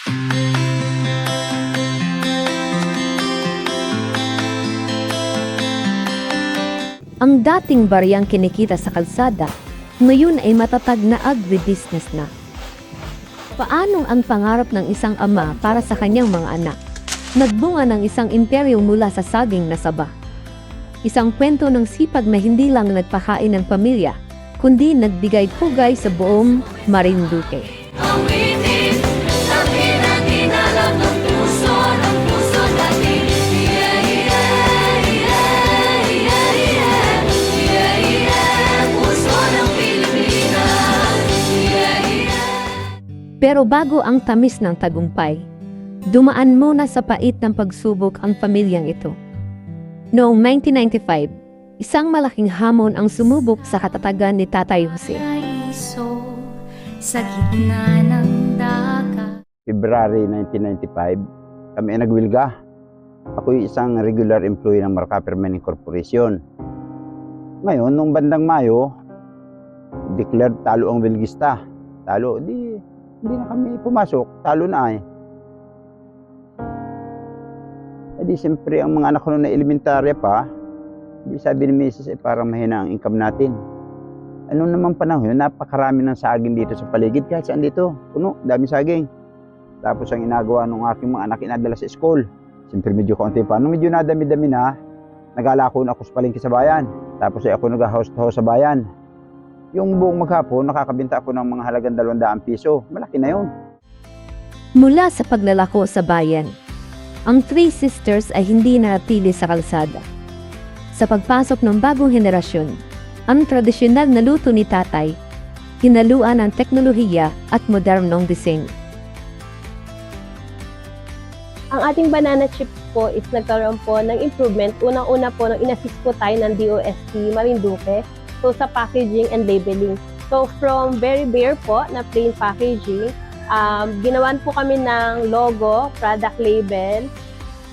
Ang dating bariyang kinikita sa kalsada, ngayon ay matatag na agribusiness na. Paanong ang pangarap ng isang ama para sa kanyang mga anak? Nagbunga ng isang imperyo mula sa saging na saba. Isang kwento ng sipag na hindi lang nagpakain ng pamilya, kundi nagbigay pugay sa buong Marinduque. Awitin ang hinang-hinalang ng puso natin. Yeah, yeah, yeah, yeah, yeah. Yeah, yeah, puso ng Pilipinas. Yeah, yeah. Pero bago ang tamis ng tagumpay, dumaan muna sa pait ng pagsubok ang pamilyang ito. Noong 1995, isang malaking hamon ang sumubok sa katatagan ni Tatay Jose. Paraiso sa gitna ng dagat. February 1995, kami ay nagwilga. Ako yung isang regular employee ng Marcaper Mining Corporation. Ngayon, nung bandang Mayo, declared talo ang wilgista. Talo, hindi na kami pumasok. Talo na eh. Di siyempre, ang mga anak ko na elementarya pa, di sabi ni Mrs. parang mahina ang income natin. Ano naman panahon yun, napakarami ng saging dito sa paligid. Kahit saan dito, puno, dami saging. Tapos ang inagawa ng aking mga anak, inadala sa school. Siyempre medyo kaunti pa. Nung medyo nadami-dami na, nag-alako na ako sa palengke sa bayan. Tapos ay ako nag-house to house sa bayan. Yung buong maghapon, nakakabenta ako ng mga halagang 200 piso. Malaki na yun. Mula sa paglalako sa bayan, ang Three Sisters ay hindi nanatili sa kalsada. Sa pagpasok ng bagong henerasyon, ang tradisyonal na luto ni Tatay, hinaluan ng teknolohiya at modernong disenyo. Ang ating banana chips po is nagkaroon po ng improvement. Unang-una po, nang inassist po tayo ng DOST Marinduque sa packaging and labeling. So from very bare po na plain packaging, ginawan po kami ng logo, product label.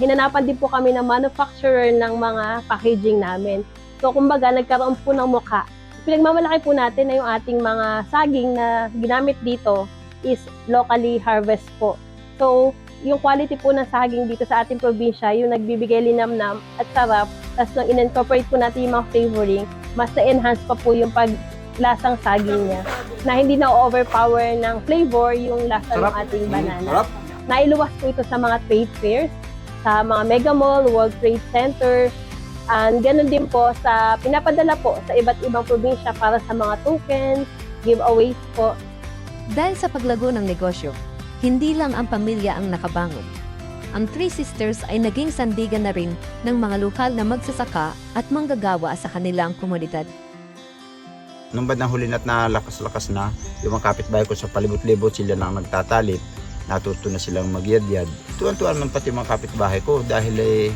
Hinanapan din po kami ng manufacturer ng mga packaging namin. So kumbaga, nagkaroon po ng mukha. Pinagmamalaki po natin na yung ating mga saging na ginamit dito is locally harvest po. So yung quality po ng saging dito sa ating probinsya, yung nagbibigay linamnam at sarap, tapos nung in-incorporate po natin yung mga flavoring, mas na-enhance pa po yung paglasang saging niya, na hindi na overpower ng flavor yung lasa ng ating banana. Nailuwas po ito sa mga trade fairs, sa mga mega mall, World Trade Center, and ganun din po sa pinapadala po sa iba't ibang probinsya para sa mga tokens, giveaways po. Dahil sa paglago ng negosyo, hindi lang ang pamilya ang nakabangon. Ang Three Sisters ay naging sandigan na rin ng mga lokal na magsasaka at manggagawa sa kanilang komunidad. Nung bandang huli na't nalakas-lakas na, yung mga kapitbahay ko sa palibot-libot, sila nang nagtatalit, natuto na silang magyadyad. Tuwan-tuwan man pati mga kapitbahay ko dahil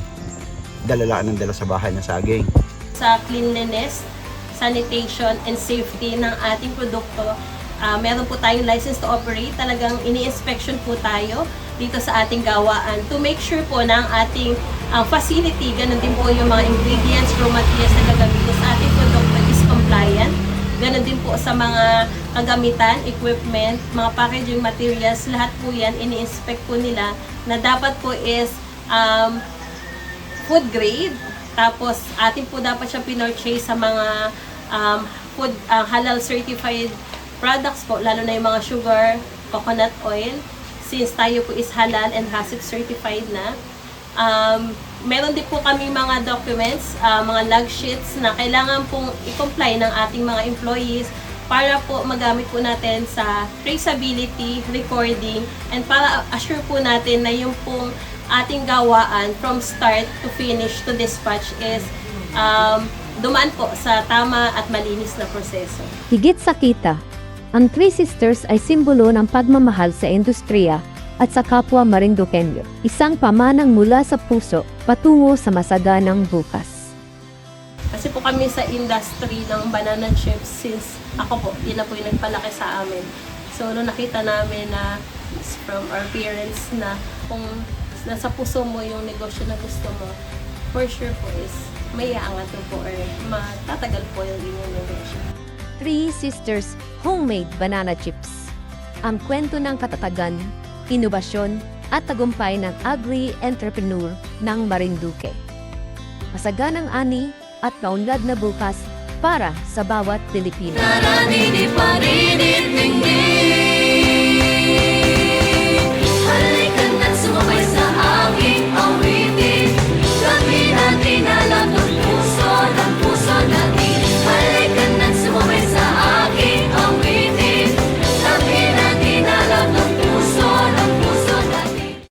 dalalaan ng dala sa bahay ng saging. Sa cleanliness, sanitation, and safety ng ating produkto, meron po tayong license to operate. Talagang ini-inspection po tayo dito sa ating gawaan to make sure po na ang ating facility, ganun din po yung mga ingredients, raw materials na gagamitin sa ating produkto is compliant. Ganun din po sa mga kagamitan, equipment, mga packaging materials, lahat po yan ini-inspect po nila na dapat po is food grade. Tapos atin po dapat siya pinurchase sa mga food halal certified products po, lalo na yung mga sugar, coconut oil, since tayo po is halal and HACCP certified na. Meron din po kami mga documents, mga log sheets na kailangan pong i-comply ng ating mga employees para po magamit po natin sa traceability, recording, and para assure po natin na yung pong ating gawaan from start to finish to dispatch is dumaan po sa tama at malinis na proseso. Higit sa kita, ang Three Sisters ay simbolo ng pagmamahal sa industriya at sa kapwa Marinduqueño, isang pamanang mula sa puso patungo sa masaganang bukas. Kasi po kami sa industry ng banana chips, since ako po, yun na po yung nagpalaki sa amin. So, nung nakita namin na from our parents na kung nasa puso mo yung negosyo na gusto mo, for sure po is may aangat po or matatagal po yung inyong negosyo. Three Sisters Homemade Banana Chips. Ang kwento ng katatagan, inobasyon at tagumpay ng agri-entrepreneur ng Marinduque. Masaganang ani at kaunlad na bukas para sa bawat Pilipino. Naraninip pa rin,